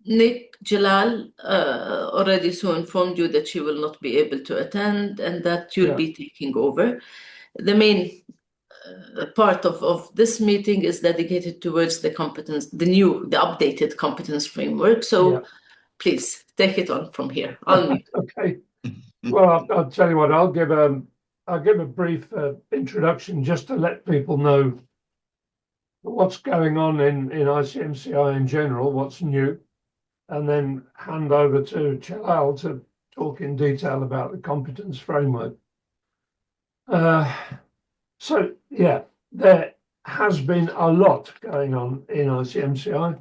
Nick Jalal already so informed you that she will not be able to attend and that you'll be taking over. The main part of this meeting is dedicated towards the updated competence framework. So please take it on from here. I'll mute. Okay. Well, I'll tell you what. I'll give a brief introduction just to let people know what's going on in ICMCI in general, what's new, and then hand over to Jalal to talk in detail about the competence framework. So yeah, there has been a lot going on in ICMCI,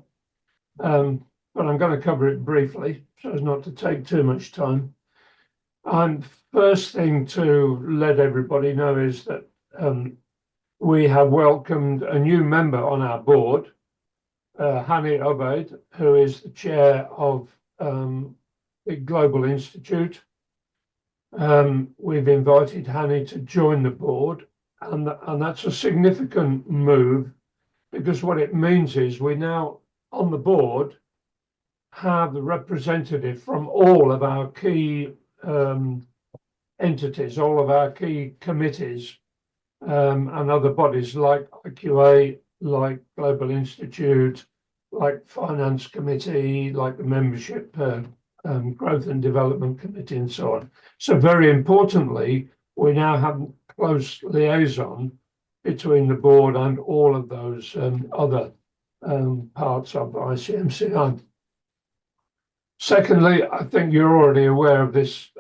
but I'm going to cover it briefly so as not to take too much time. And first thing to let everybody know is that we have welcomed a new member on our board, Hani Obaid, who is the chair of the Global Institute. We've invited Hani to join the board, and that's a significant move, because what it means is we now on the board have the representative from all of our key entities, all of our key committees, and other bodies like IQA, like Global Institute, like Finance Committee, like the Membership Growth and Development Committee, and so on. So very importantly, we now have close liaison between the board and all of those other parts of ICMCI. Secondly, I think you're already aware of this,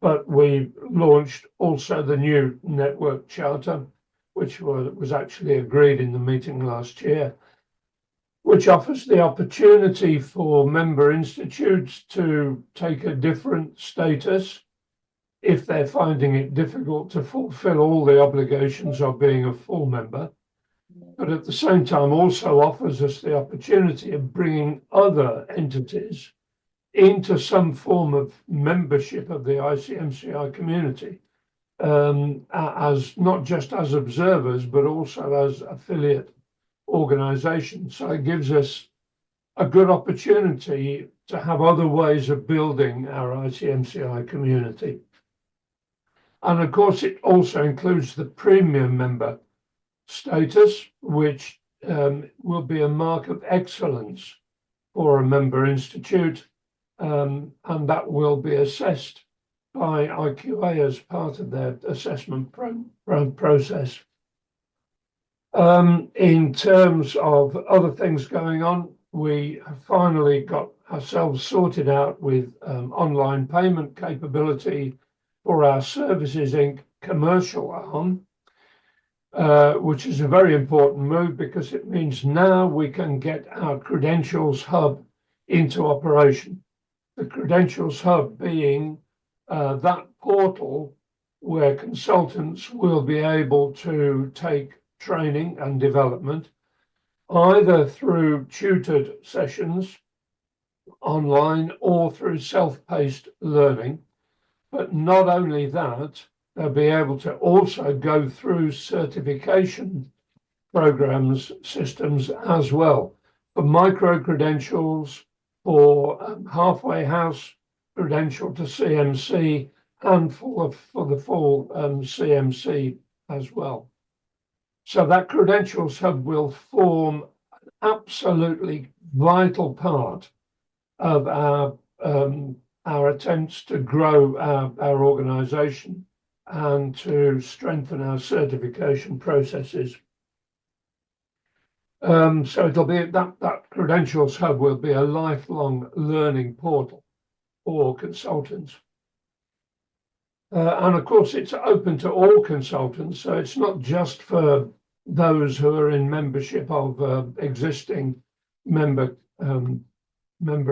but we launched also the new network charter, which was actually agreed in the meeting last year, which offers the opportunity for member institutes to take a different status if they're finding it difficult to fulfill all the obligations of being a full member, but at the same time also offers us the opportunity of bringing other entities into some form of membership of the ICMCI community, as not just as observers, but also as affiliate organizations. So it gives us a good opportunity to have other ways of building our ICMCI community. And of course, it also includes the premium member status, which will be a mark of excellence for a member institute, and that will be assessed by IQA as part of their assessment process. In terms of other things going on, we have finally got ourselves sorted out with online payment capability for our Services Inc. commercial arm, which is a very important move because it means now we can get our Credentials Hub into operation. The Credentials Hub being that portal where consultants will be able to take training and development, either through tutored sessions online or through self-paced learning. But not only that, they'll be able to also go through certification programs, systems as well, for micro-credentials, for halfway house credential to CMC, and for the full CMC as well. So that Credentials Hub will form an absolutely vital part of our attempts to grow our organization and to strengthen our certification processes. So it'll be that Credentials Hub will be a lifelong learning portal for consultants. And of course, it's open to all consultants, so it's not just for those who are in membership of existing member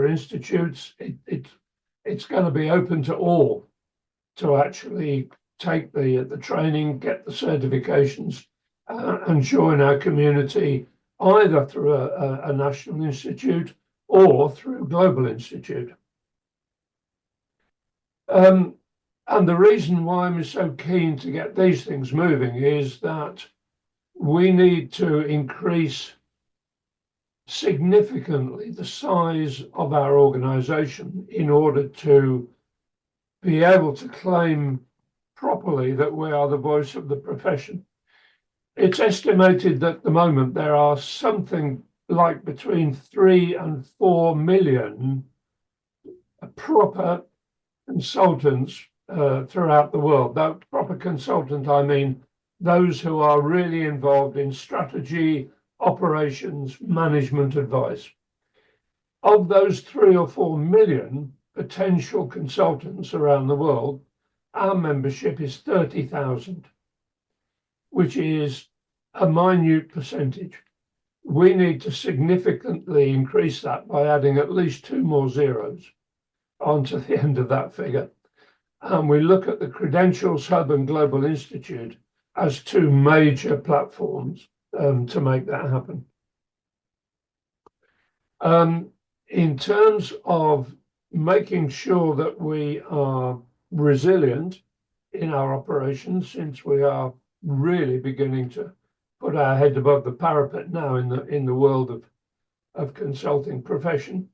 institutes. It's going to be open to all to actually take the training, get the certifications, and join our community either through a national institute or through Global Institute. And the reason why I'm so keen to get these things moving is that we need to increase significantly the size of our organization in order to be able to claim properly that we are the voice of the profession. It's estimated that at the moment there are something like between 3 and 4 million proper consultants throughout the world. That proper consultant, I mean those who are really involved in strategy, operations, management advice. Of those 3 or 4 million potential consultants around the world, our membership is 30,000, which is a minute percentage. We need to significantly increase that by adding at least 2 more zeros onto the end of that figure. And we look at the Credentials Hub and Global Institute as 2 major platforms to make that happen. In terms of making sure that we are resilient in our operations, since we are really beginning to put our head above the parapet now in the world of consulting profession,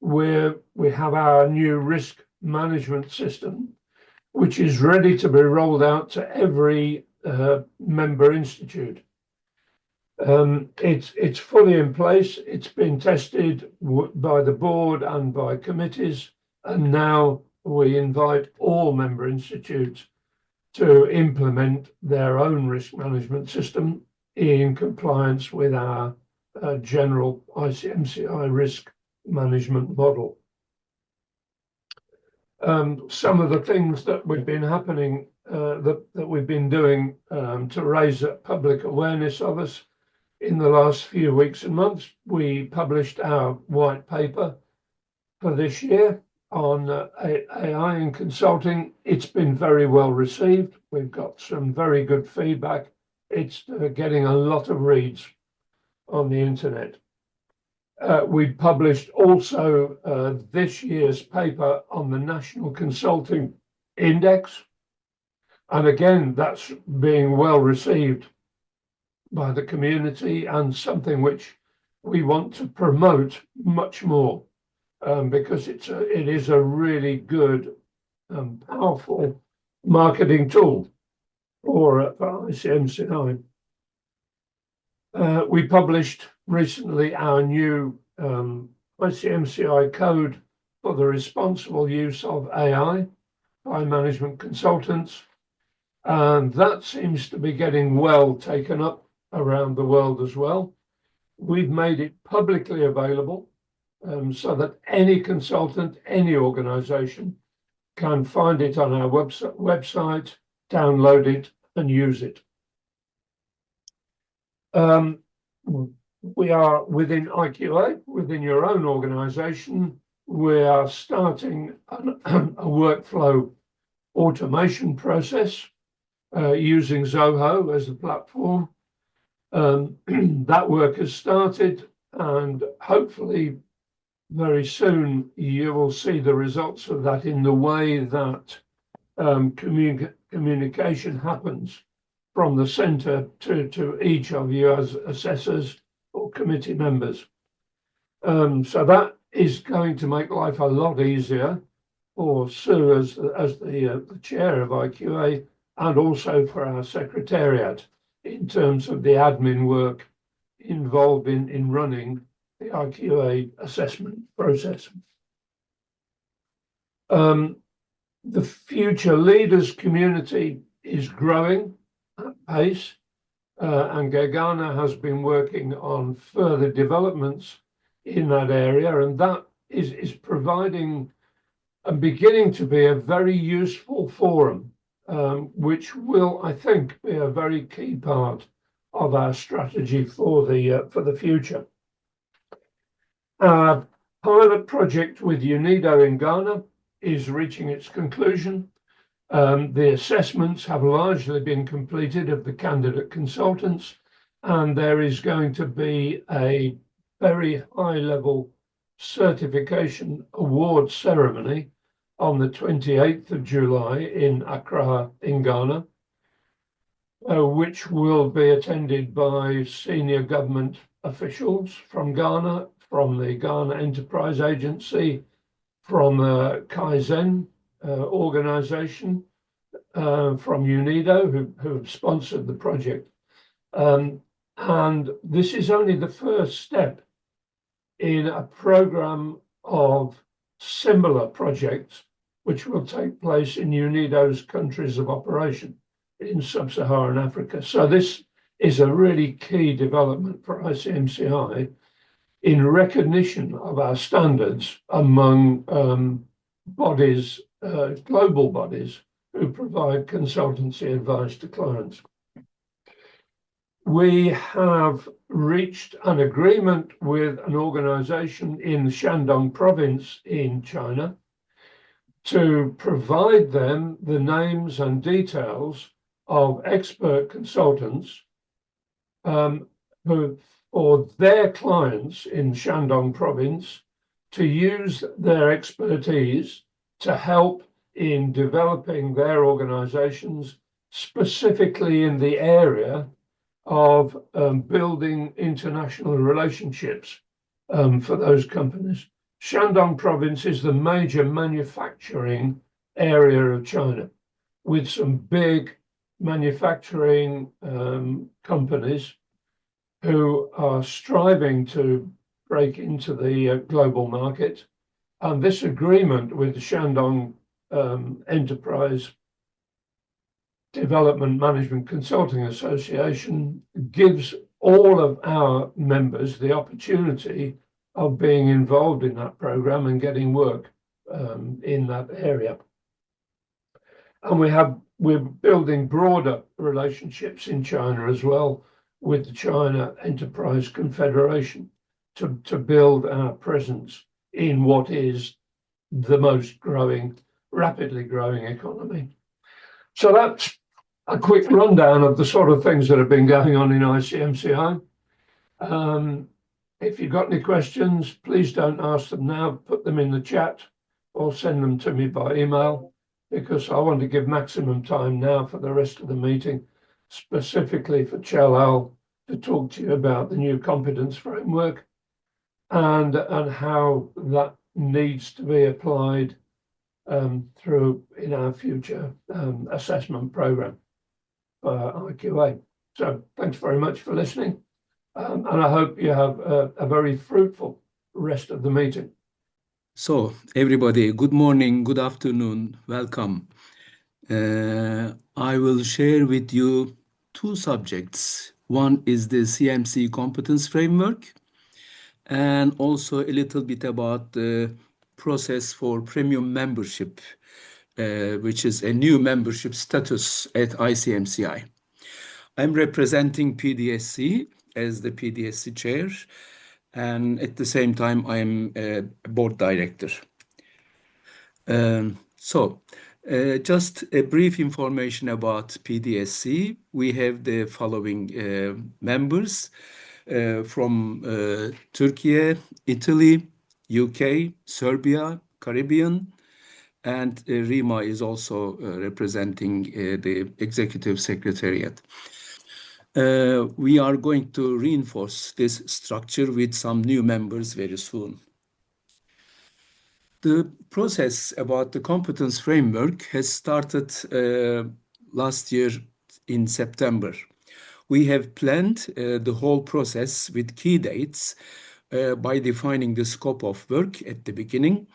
we have our new risk management system, which is ready to be rolled out to every member institute. It's fully in place. It's been tested by the board and by committees, and now we invite all member institutes to implement their own risk management system in compliance with our general ICMCI risk management model. Some of the things that we've been happening, that we've been doing to raise public awareness of us in the last few weeks and months, we published our white paper for this year on AI in consulting. It's been very well received. We've got some very good feedback. It's getting a lot of reads on the internet. We published also this year's paper on the National Consulting Index. And again, that's being well received by the community and something which we want to promote much more because it is a really good and powerful marketing tool for ICMCI. We published recently our new ICMCI code for the responsible use of AI by management consultants, and that seems to be getting well taken up around the world as well. We've made it publicly available so that any consultant, any organization can find it on our website, download it and use it. We are within IQA, within your own organization, we are starting a workflow automation process using Zoho as the platform. That work has started, and hopefully very soon you will see the results of that in the way that communication happens from the centre to each of you as assessors or committee members. So that is going to make life a lot easier for Sue as the chair of IQA, and also for our secretariat in terms of the admin work involved in running the IQA assessment process. The future leaders community is growing at pace, and Gegana has been working on further developments in that area, and that is providing and beginning to be a very useful forum, which will, I think, be a very key part of our strategy for the future. Our pilot project with UNIDO in Ghana is reaching its conclusion. The assessments have largely been completed of the candidate consultants, and there is going to be a very high-level certification award ceremony on the 28th of July in Accra, in Ghana, which will be attended by senior government officials from Ghana, from the Ghana Enterprise Agency, from Kaizen organization, from UNIDO, who have sponsored the project. And this is only the first step in a program of similar projects which will take place in UNIDO's countries of operation in sub-Saharan Africa. So this is a really key development for ICMCI in recognition of our standards among bodies, global bodies, who provide consultancy advice to clients. We have reached an agreement with an organization in Shandong province in China to provide them the names and details of expert consultants who, for their clients in Shandong province, to use their expertise to help in developing their organizations, specifically in the area of building international relationships for those companies. Shandong province is the major manufacturing area of China, with some big manufacturing companies who are striving to break into the global market. And this agreement with the Shandong Enterprise Development Management Consulting Association gives all of our members the opportunity of being involved in that program and getting work in that area. And we're building broader relationships in China as well with the China Enterprise Confederation to build our presence in what is the most rapidly growing economy. So that's a quick rundown of the sort of things that have been going on in ICMCI. If you've got any questions, please don't ask them now, put them in the chat or send them to me by email, because I want to give maximum time now for the rest of the meeting, specifically for Chalal to talk to you about the new competence framework and how that needs to be applied through in our future assessment program for IQA. So thanks very much for listening, and I hope you have a very fruitful rest of the meeting. So everybody, good morning, good afternoon, welcome. I will share with you two subjects. One is the CMC competence framework, and also a little bit about the process for premium membership, which is a new membership status at ICMCI. I'm representing PDSC as the PDSC chair, and at the same time, I'm a board director. Just a brief information about PDSC. We have the following members from Turkey, Italy, UK, Serbia, Caribbean, and Rima is also representing the executive secretariat. We are going to reinforce this structure with some new members very soon. The process about the competence framework has started last year in September. We have planned the whole process with key dates by defining the scope of work at the beginning,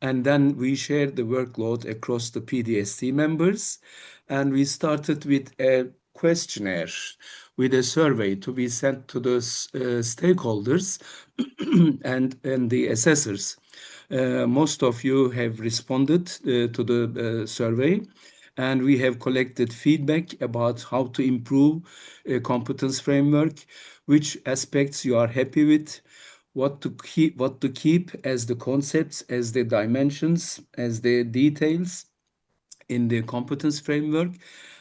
and then we shared the workload across the PDSC members, and we started with a questionnaire with a survey to be sent to the stakeholders and the assessors. Most of you have responded to the survey, and we have collected feedback about how to improve a competence framework, which aspects you are happy with, what to keep as the concepts, as the dimensions, as the details in the competence framework,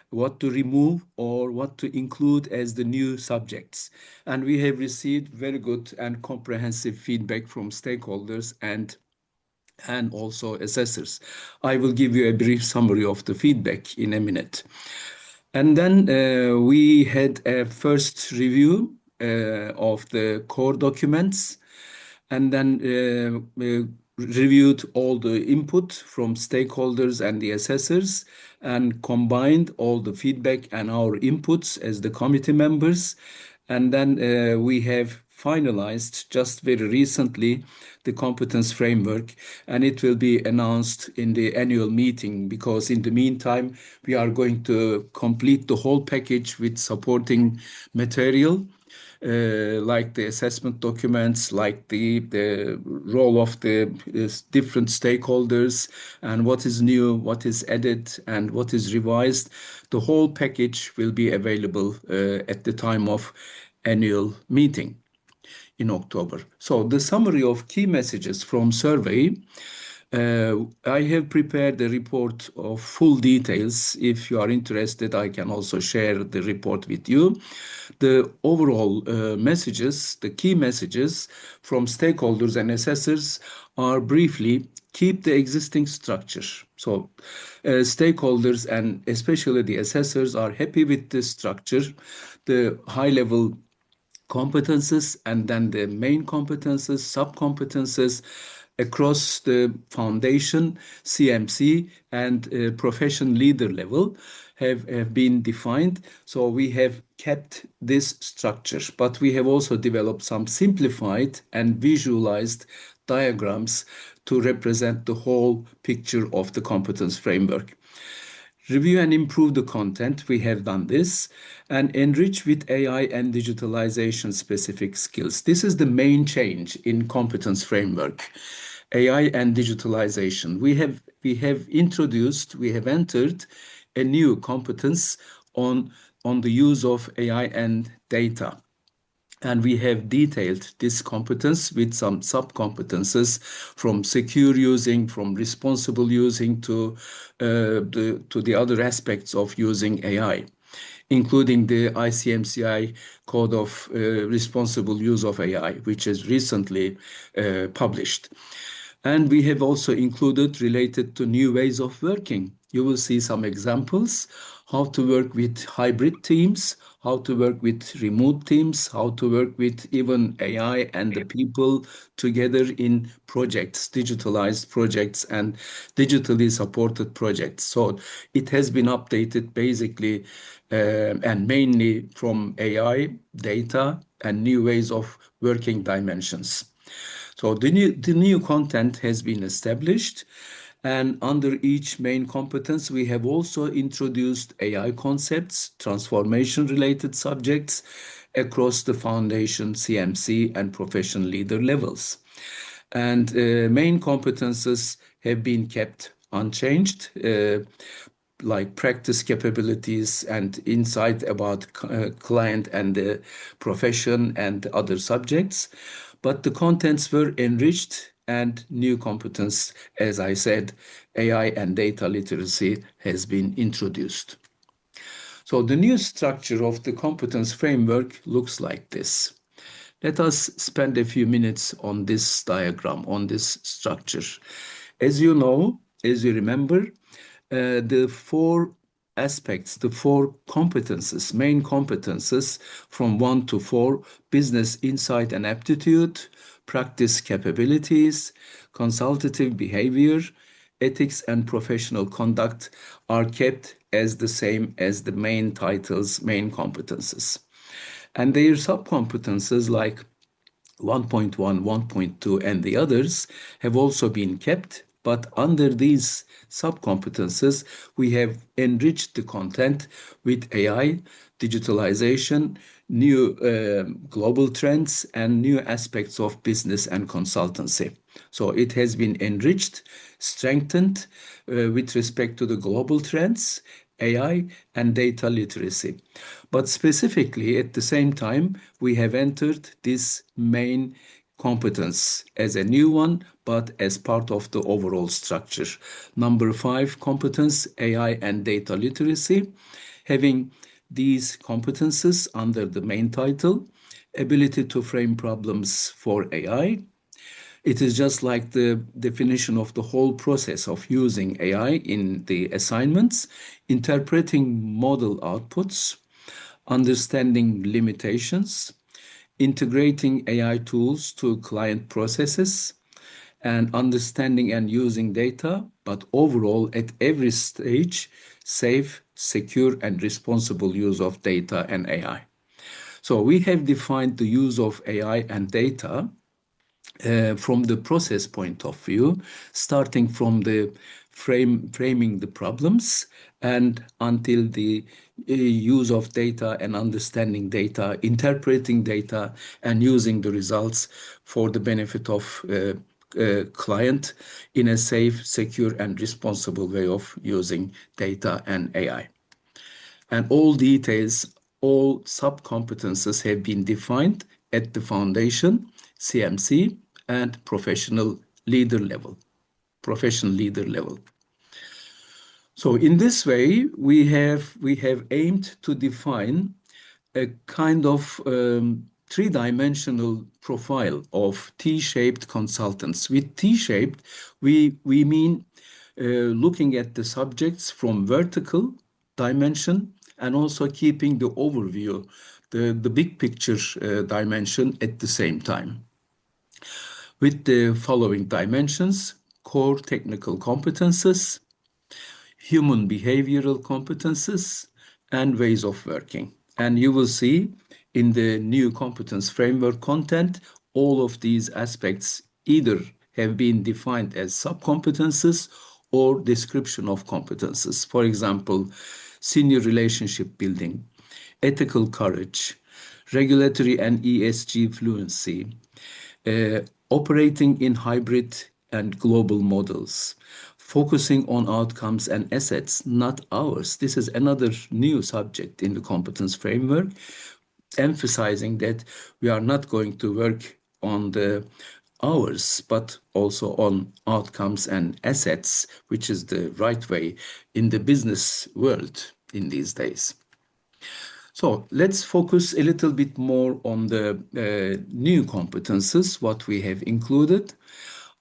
what to remove or what to include as the new subjects. And we have received very good and comprehensive feedback from stakeholders and also assessors. I will give you a brief summary of the feedback in a minute. And then we had a first review of the core documents, and then reviewed all the input from stakeholders and the assessors and combined all the feedback and our inputs as the committee members. And then we have finalized just very recently the competence framework, and it will be announced in the annual meeting, because in the meantime we are going to complete the whole package with supporting material, like the assessment documents, like the role of the different stakeholders, and what is new, what is added, and what is revised. The whole package will be available at the time of annual meeting in October. So the summary of key messages from survey. I have prepared a report of full details. If you are interested, I can also share the report with you. The overall messages, the key messages from stakeholders and assessors are briefly: keep the existing structure. So stakeholders and especially the assessors are happy with this structure, the high level competences, and then the main competences, sub-competences across the foundation, CMC, and profession leader level have been defined. So we have kept this structure, but we have also developed some simplified and visualized diagrams to represent the whole picture of the competence framework. Review and improve the content. We have done this, and enrich with AI and digitalization specific skills. This is the main change in competence framework. AI and digitalization. We have entered a new competence on the use of AI and data. And we have detailed this competence with some sub-competences, from secure using, from responsible using, to the other aspects of using AI, including the ICMCI Code of Responsible Use of AI, which is recently published. And we have also included related to new ways of working. You will see some examples: how to work with hybrid teams, how to work with remote teams, how to work with even AI and the people together in projects, digitalized projects and digitally supported projects. So it has been updated basically and mainly from AI, data, and new ways of working dimensions. So the new content has been established, and under each main competence, we have also introduced AI concepts, transformation-related subjects across the foundation, CMC, and profession leader levels. And main competences have been kept unchanged, like practice capabilities and insight about client and the profession and other subjects. But the contents were enriched, and new competence, as I said, AI and data literacy, has been introduced. So the new structure of the competence framework looks like this. Let us spend a few minutes on this diagram, on this structure. As you know, as you remember, the four aspects, the four competences, main competences from 1 to 4: business insight and aptitude, practice capabilities, consultative behavior, ethics and professional conduct, are kept as the same as the main titles, main competences. And their sub-competences like 1.1, 1.2, and the others have also been kept, but under these sub-competences, we have enriched the content with AI, digitalization, new global trends, and new aspects of business and consultancy. So it has been enriched, strengthened with respect to the global trends, AI, and data literacy. But specifically, at the same time, we have entered this main competence as a new one, but as part of the overall structure. Number 5 competence, AI and data literacy, having these competences under the main title: ability to frame problems for AI. It is just like the definition of the whole process of using AI in the assignments: interpreting model outputs, understanding limitations, integrating AI tools to client processes, and understanding and using data, but overall, at every stage, safe, secure, and responsible use of data and AI. So we have defined the use of AI and data from the process point of view, starting from the framing the problems and until the use of data and understanding data, interpreting data, and using the results for the benefit of client in a safe, secure, and responsible way of using data and AI. And all details, all sub-competences have been defined at the foundation, CMC, and professional leader level. So in this way, we have aimed to define a kind of three-dimensional profile of T-shaped consultants. With T-shaped, we mean looking at the subjects from vertical dimension and also keeping the overview, the big picture dimension at the same time. With the following dimensions: core technical competences, human behavioral competences, and ways of working. And you will see in the new competence framework content, all of these aspects either have been defined as sub-competences or description of competences. For example, senior relationship building, ethical courage, regulatory and ESG fluency, operating in hybrid and global models, focusing on outcomes and assets, not hours. This is another new subject in the competence framework, emphasizing that we are not going to work on the hours, but also on outcomes and assets, which is the right way in the business world in these days. So let's focus a little bit more on the new competences, what we have included.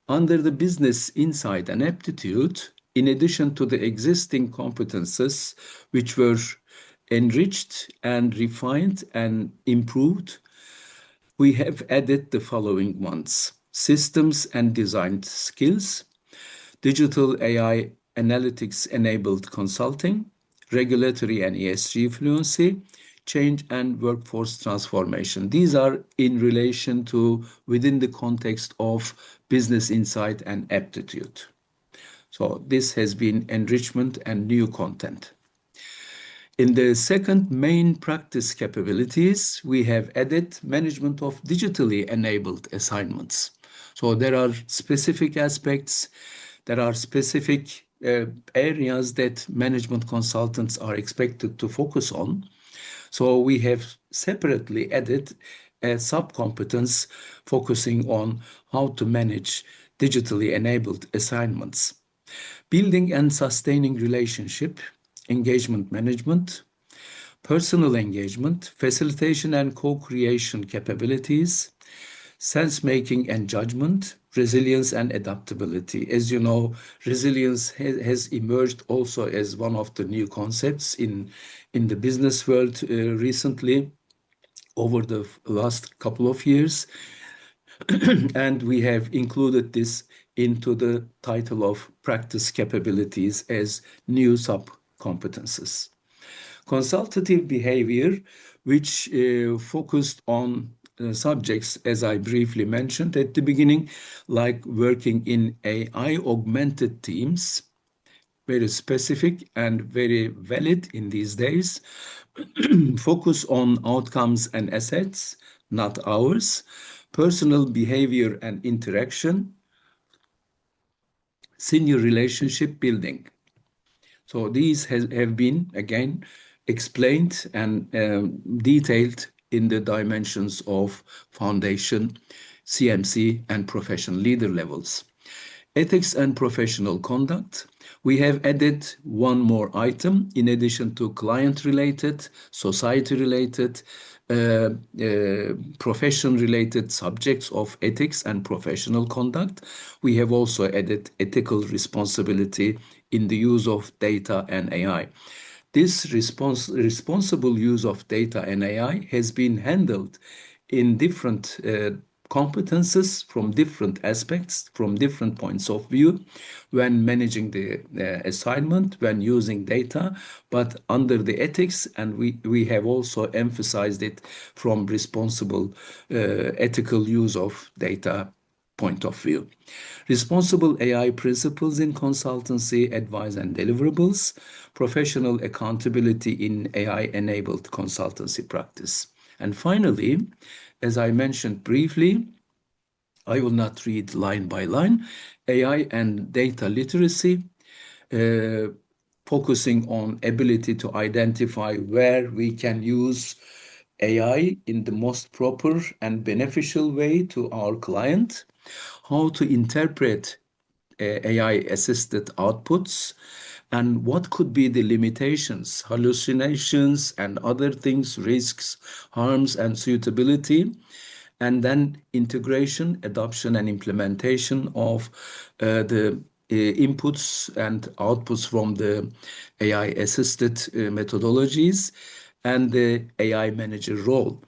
Under the business insight and aptitude, in addition to the existing competences, which were enriched and refined and improved, we have added the following ones: systems and design skills, digital AI analytics enabled consulting, regulatory and ESG fluency, change and workforce transformation. These are in relation to within the context of business insight and aptitude. So this has been enrichment and new content. In the second main practice capabilities, we have added management of digitally enabled assignments. So there are specific aspects, there are specific areas that management consultants are expected to focus on. So we have separately added a sub-competence focusing on how to manage digitally enabled assignments. Building and sustaining relationship, engagement management, personal engagement, facilitation and co-creation capabilities, sense-making and judgment, resilience and adaptability. As you know, resilience has emerged also as one of the new concepts in the business world recently over the last couple of years. And we have included this into the title of practice capabilities as new sub-competences. Consultative behavior, which focused on subjects, as I briefly mentioned at the beginning, like working in AI augmented teams, very specific and very valid in these days. Focus on outcomes and assets, not hours. Personal behavior and interaction. Senior relationship building. So these have been, again, explained and detailed in the dimensions of foundation, CMC, and professional leader levels. Ethics and professional conduct. We have added one more item in addition to client-related, society-related, profession-related subjects of ethics and professional conduct. We have also added ethical responsibility in the use of data and AI. This responsible use of data and AI has been handled in different competences from different aspects, from different points of view when managing the assignment, when using data, but under the ethics, and we have also emphasized it from responsible ethical use of data point of view. Responsible AI principles in consultancy, advice and deliverables, professional accountability in AI-enabled consultancy practice. And finally, as I mentioned briefly, I will not read line by line, AI and data literacy, uh, focusing on ability to identify where we can use AI in the most proper and beneficial way to our client, how to interpret AI assisted outputs, and what could be the limitations, hallucinations, and other things, risks, harms, and suitability, and then integration, adoption, and implementation of the inputs and outputs from the AI assisted methodologies and the AI manager role,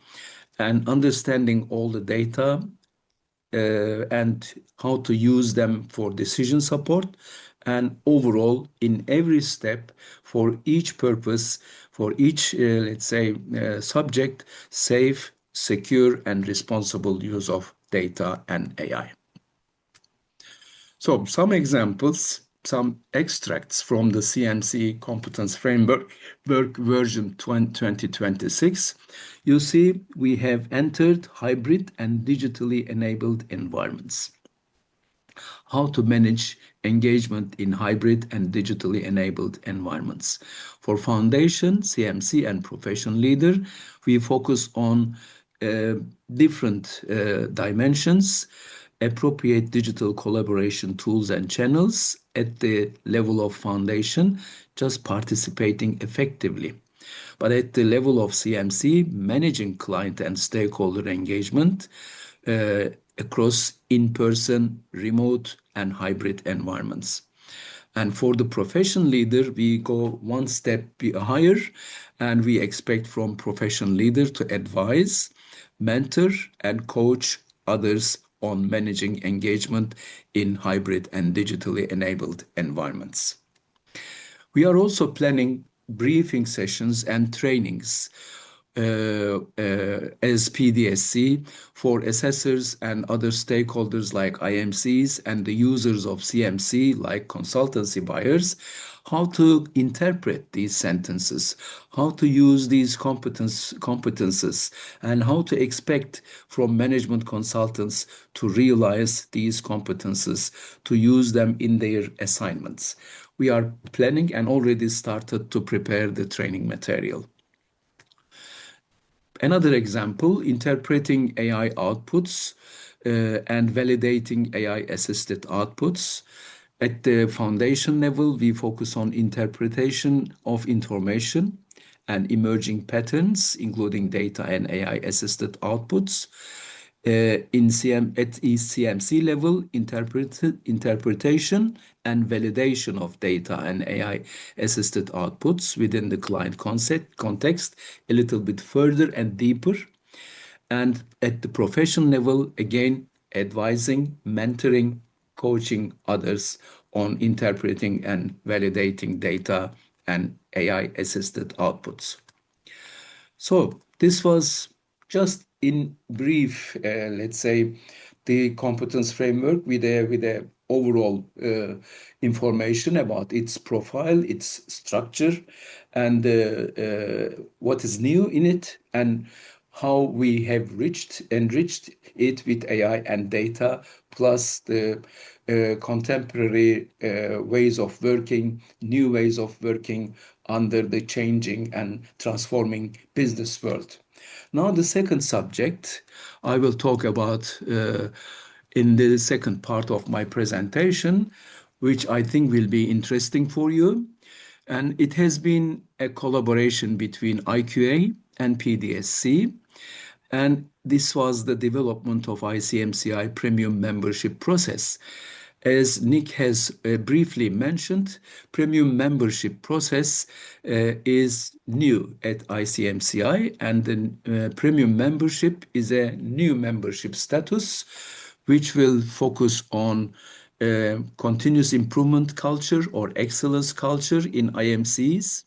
and understanding all the data and how to use them for decision support, and overall in every step for each purpose, for each let's say subject, safe, secure and responsible use of data and AI. So some examples, some extracts from the CMC Competence Framework version 2026. You see, we have entered hybrid and digitally enabled environments. How to manage engagement in hybrid and digitally enabled environments. For foundation, CMC, and profession leader, we focus on different dimensions, appropriate digital collaboration tools and channels at the level of foundation, just participating effectively. But at the level of CMC, managing client and stakeholder engagement across in-person, remote, and hybrid environments. And for the profession leader, we go one step higher, and we expect from profession leader to advise, mentor, and coach others on managing engagement in hybrid and digitally enabled environments. We are also planning briefing sessions and trainings as PDSC for assessors and other stakeholders like IMCs and the users of CMC like consultancy buyers, how to interpret these sentences, how to use these competences, and how to expect from management consultants to realize these competences, to use them in their assignments. We are planning and already started to prepare the training material. Another example, interpreting AI outputs and validating AI-assisted outputs. At the foundation level, we focus on interpretation of information and emerging patterns, including data and AI-assisted outputs. At ECMC level, interpretation and validation of data and AI-assisted outputs within the client context a little bit further and deeper. And at the profession level, again, advising, mentoring, coaching others on interpreting and validating data and AI-assisted outputs. So this was just in brief, let's say, the competence framework with a overall information about its profile, its structure, and what is new in it, and how we have enriched it with AI and data, plus the contemporary ways of working, new ways of working under the changing and transforming business world. Now, the second subject I will talk about in the second part of my presentation, which I think will be interesting for you. And it has been a collaboration between IQA and PDSC. And this was the development of ICMCI premium membership process. As Nick has briefly mentioned, premium membership process is new at ICMCI, and the premium membership is a new membership status, which will focus on continuous improvement culture or excellence culture in IMCs,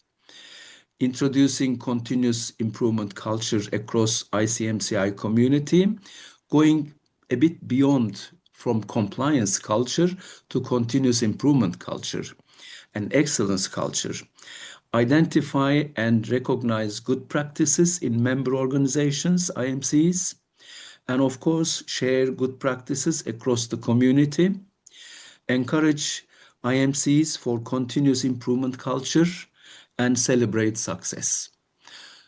introducing continuous improvement culture across ICMCI community, going a bit beyond from compliance culture to continuous improvement culture and excellence culture. Identify and recognize good practices in member organizations, IMCs, and of course, share good practices across the community. Encourage IMCs for continuous improvement culture and celebrate success.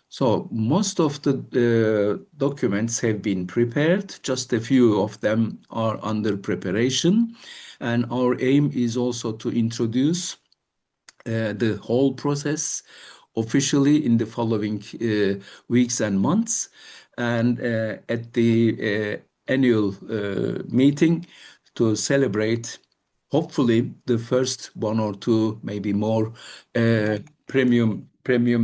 So most of the documents have been prepared. Just a few of them are under preparation. And our aim is also to introduce the whole process officially in the following weeks and months. And at the annual meeting to celebrate, hopefully, the first one or two, maybe more premium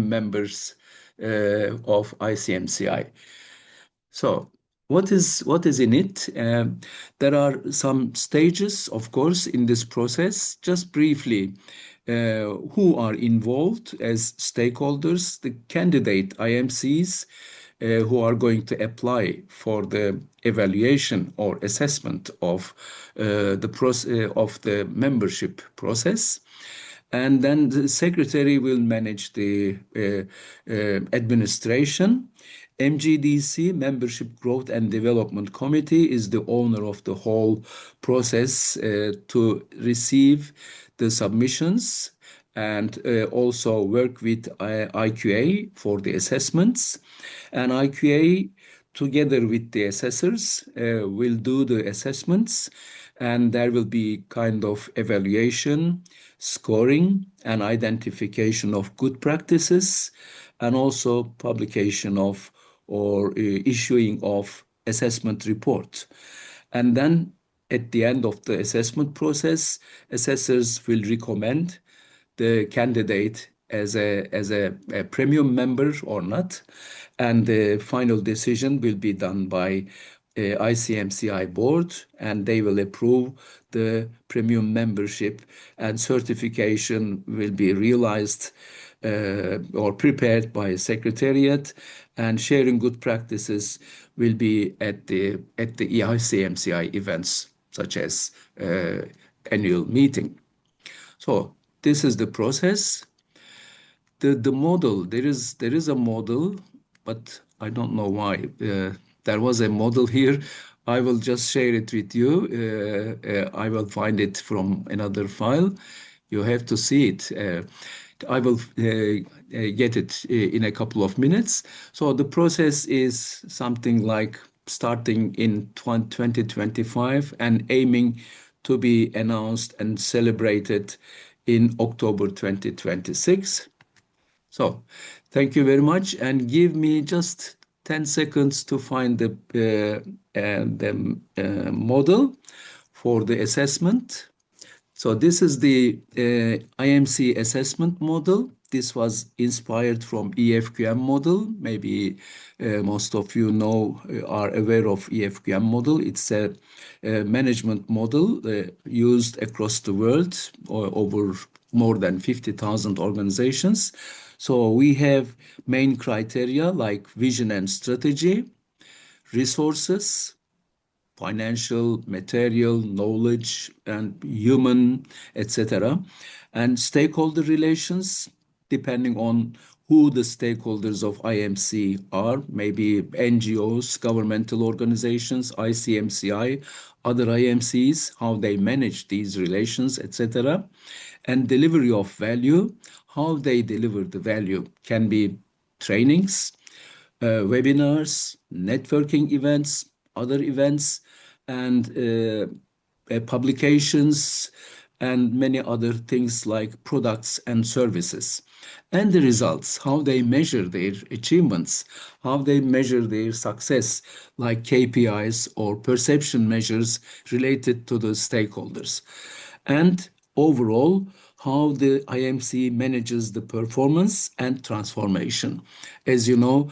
members of ICMCI. So what is in it? There are some stages, of course, in this process. Just briefly, who are involved as stakeholders? The candidate IMCs who are going to apply for the evaluation or assessment of the process of the membership process. And then the secretary will manage the administration. MGDC, Membership Growth and Development Committee, is the owner of the whole process to receive the submissions and also work with IQA for the assessments. And IQA, together with the assessors, will do the assessments, and there will be kind of evaluation, scoring, and identification of good practices, and also publication of or issuing of assessment report. And then at the end of the assessment process, assessors will recommend the candidate as a premium member or not, and the final decision will be done by ICMCI board, and they will approve the premium membership, and certification will be realized or prepared by a secretariat, and sharing good practices will be at the ICMCI events such as annual meeting. So this is the process. The model, there is a model, but I don't know why. There was a model here. I will just share it with you. I will find it from another file. You have to see it. I will get it in a couple of minutes. So the process is something like starting in 2025 and aiming to be announced and celebrated in October 2026. So thank you very much, and give me just 10 seconds to find the model for the assessment. So this is the IMC assessment model. This was inspired from EFQM model. Maybe most of you know, are aware of EFQM model. It's a management model used across the world or over more than 50,000 organizations. So we have main criteria like vision and strategy, resources, financial, material, knowledge, and human, etc. And stakeholder relations, depending on who the stakeholders of IMC are, maybe NGOs, governmental organizations, ICMCI, other IMCs, how they manage these relations, etc. And delivery of value, how they deliver the value, can be trainings, webinars, networking events, other events, and publications, and many other things like products and services. And the results, how they measure their achievements, how they measure their success, like KPIs or perception measures related to the stakeholders. And overall, how the IMC manages the performance and transformation. As you know,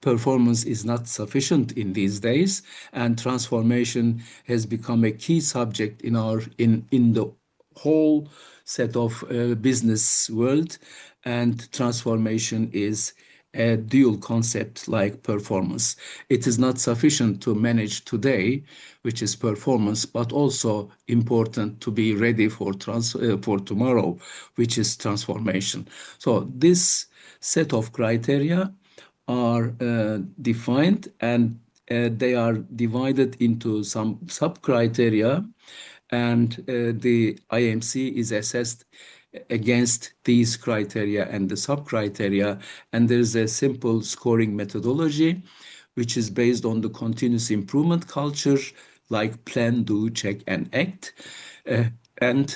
performance is not sufficient in these days, and transformation has become a key subject in the whole set of business world. And transformation is a dual concept like performance. It is not sufficient to manage today, which is performance, but also important to be ready for tomorrow, which is transformation. So this set of criteria are defined, and they are divided into some sub-criteria, and the IMC is assessed against these criteria and the sub-criteria, and there's a simple scoring methodology which is based on the continuous improvement culture, like plan, do, check, and act. Uh, and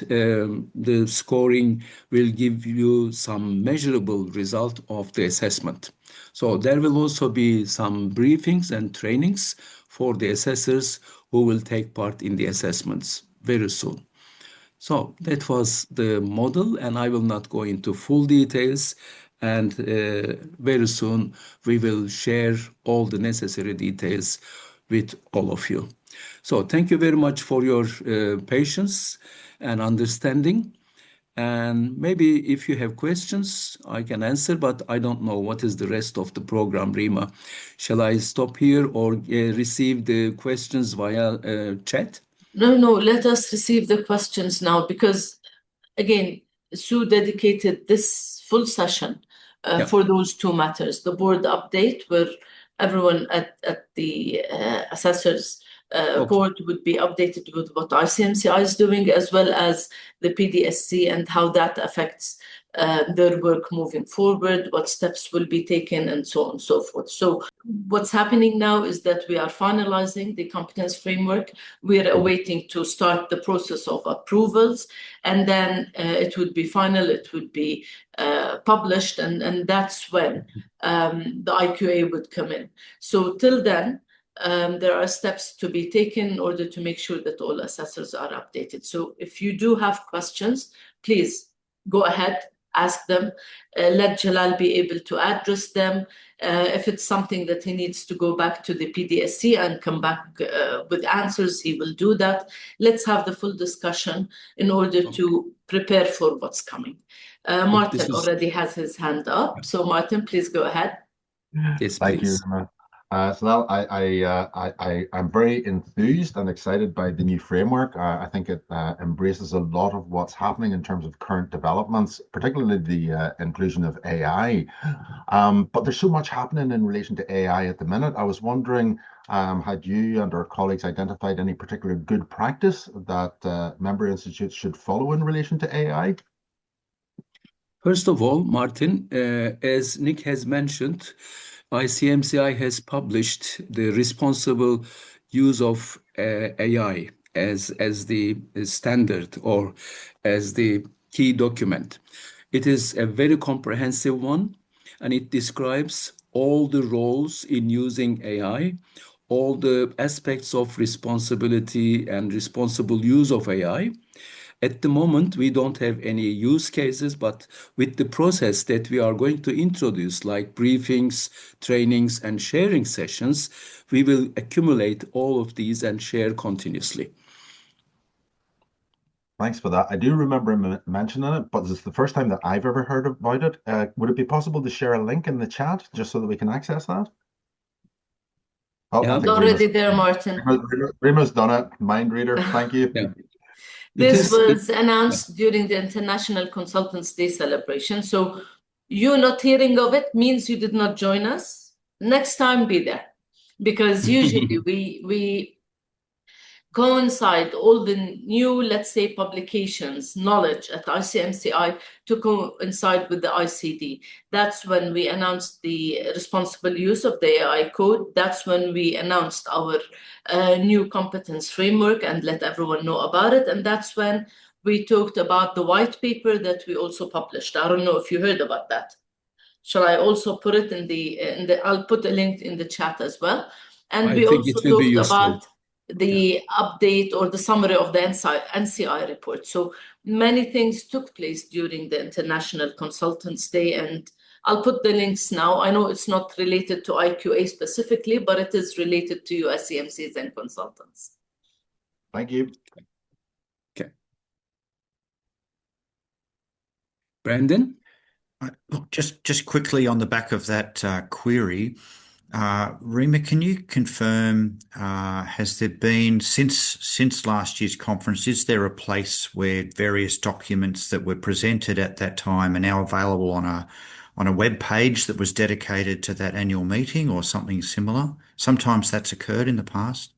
the scoring will give you some measurable result of the assessment. So there will also be some briefings and trainings for the assessors who will take part in the assessments very soon. So that was the model, and I will not go into full details. And very soon we will share all the necessary details with all of you. So thank you very much for your patience and understanding. And maybe if you have questions, I can answer, but I don't know what is the rest of the program, Rima. Shall I stop here or receive the questions via chat? No, let us receive the questions now, because again, Sue dedicated this full session for those two matters: the board update, where everyone at the assessors board would be updated with what ICMCI is doing, as well as the PDSC and how that affects their work moving forward, what steps will be taken, and so on and so forth. So what's happening now is that we are finalizing the competence framework. We are awaiting to start the process of approvals, and then it would be final, it would be published, and that's when the IQA would come in. So till then, there are steps to be taken in order to make sure that all assessors are updated. So if you do have questions, please go ahead, ask them. Let Jalal be able to address them. If it's something that he needs to go back to the PDSC and come back with answers, he will do that. Let's have the full discussion in order to prepare for what's coming. Martin already has his hand up. So Martin, please go ahead. Yes, Thank please. you. So I'm very enthused and excited by the new framework. I think it embraces a lot of what's happening in terms of current developments, particularly the inclusion of AI. But there's so much happening in relation to AI at the minute. I was wondering, had you and our colleagues identified any particular good practice that member institutes should follow in relation to AI? First of all, Martin, as Nick has mentioned, ICMCI has published the responsible use of AI as the standard or as the key document. It is a very comprehensive one, and it describes all the roles in using AI, all the aspects of responsibility and responsible use of AI. At the moment, we don't have any use cases, but with the process that we are going to introduce, like briefings, trainings, and sharing sessions, we will accumulate all of these and share continuously. Thanks for that. I do remember him mentioning it, but it's the first time that I've ever heard about it. Would it be possible to share a link in the chat just so that we can access that? Oh, Yeah. I think Already there, Martin. Rima's done it. Mind reader, thank you. Yeah. This was announced during the International Consultants Day celebration. So you not hearing of it means you did not join us. Next time, be there. Because usually we coincide all the new, let's say, publications, knowledge at ICMCI to coincide with the ICD. That's when we announced the responsible use of the AI code. That's when we announced our new competence framework and let everyone know about it. And that's when we talked about the white paper that we also published. I don't know if you heard about that. Shall I also put it I'll put a link in the chat as well. And I we think also it will be talked useful. about the update or the summary of the NCI report. So many things took place during the International Consultants Day, and I'll put the links now. I know it's not related to IQA specifically, but it is related to USCMCs and consultants. Thank you. Okay. Brandon? Look, just quickly on the back of that query, Rima, can you confirm, has there been, since last year's conference, is there a place where various documents that were presented at that time are now available on a web page that was dedicated to that annual meeting or something similar? Sometimes that's occurred in the past.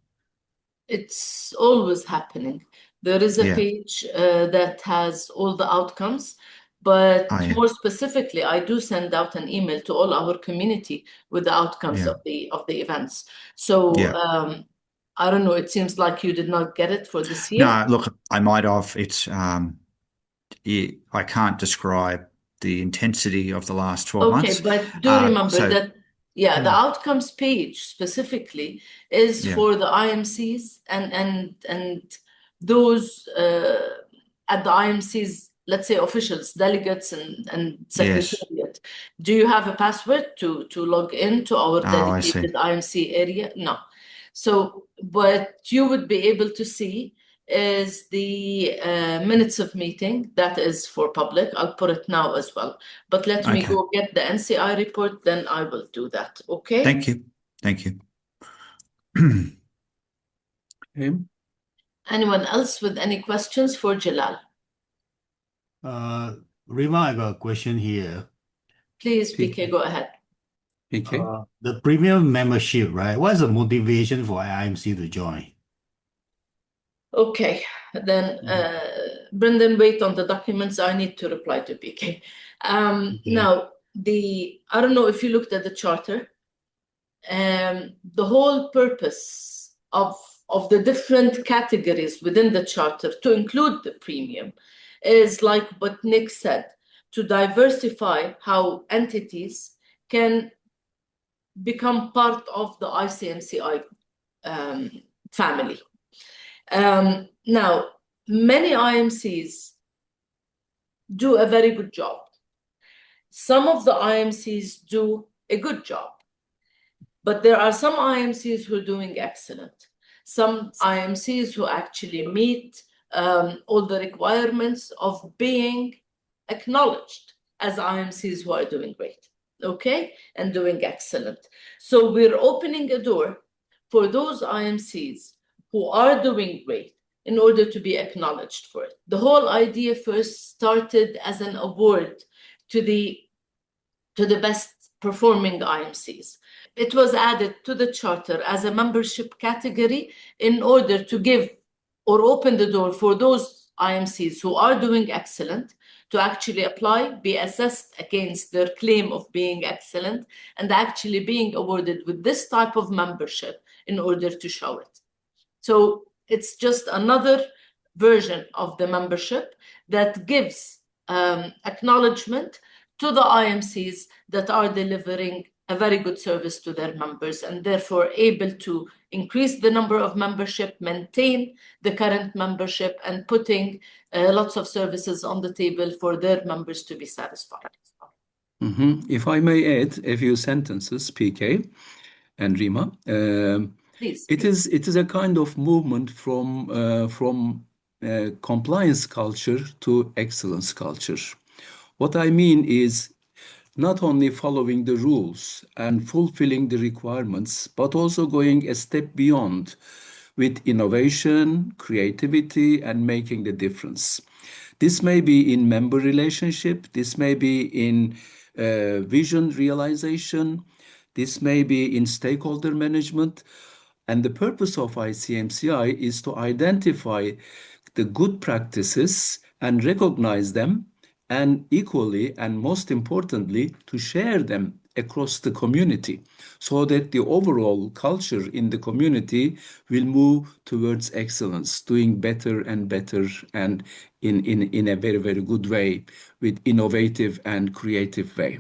It's always happening. There is a Yeah. page that has all the outcomes, but Oh, yeah. more specifically, I do send out an email to all our community with the outcomes Yeah. of the events. So Yeah. I don't know, it seems like you did not get it for this year. No, look, I might have. It's I can't describe the intensity of the last 12 months. Okay, but do remember So that, the outcomes page specifically is Yeah. for the IMCs and those at the IMCs, let's say officials, delegates, and Yes. secretariat. Do you have a password to log into our I see. dedicated IMC area? No. So what you would be able to see is the minutes of meeting that is for public. I'll put it now as well. But let me Okay. go get the NCI report, then I will do that. Okay? Thank you. Thank you. Okay. Anyone else with any questions for Jalal? Rima, I got a question here. Please, PK, go ahead. Okay. The premium membership, right? What's the motivation for IMC to join? Okay, then Brendan, wait on the documents. I need to reply to PK. Now, I don't know if you looked at the charter. The whole purpose of the different categories within the charter to include the premium is like what Nick said, to diversify how entities can become part of the ICMCI family. Now, many IMCs do a very good job. Some of the IMCs do a good job, but there are some IMCs who are doing excellent. Some IMCs who actually meet all the requirements of being acknowledged as IMCs who are doing great, okay, and doing excellent. So we're opening a door for those IMCs who are doing great in order to be acknowledged for it. The whole idea first started as an award to the best performing IMCs. It was added to the charter as a membership category in order to give or open the door for those IMCs who are doing excellent to actually apply, be assessed against their claim of being excellent, and actually being awarded with this type of membership in order to show it. So it's just another version of the membership that gives acknowledgement to the IMCs that are delivering a very good service to their members and therefore able to increase the number of membership, maintain the current membership, and putting lots of services on the table for their members to be satisfied. If I may add a few sentences, PK and Rima. Please. It is a kind of movement from compliance culture to excellence culture. What I mean is not only following the rules and fulfilling the requirements, but also going a step beyond with innovation, creativity, and making the difference. This may be in member relationship, this may be in vision realization, this may be in stakeholder management. And the purpose of ICMCI is to identify the good practices and recognize them, and equally and most importantly, to share them across the community, so that the overall culture in the community will move towards excellence, doing better and better, and in a very, very good way, with innovative and creative way.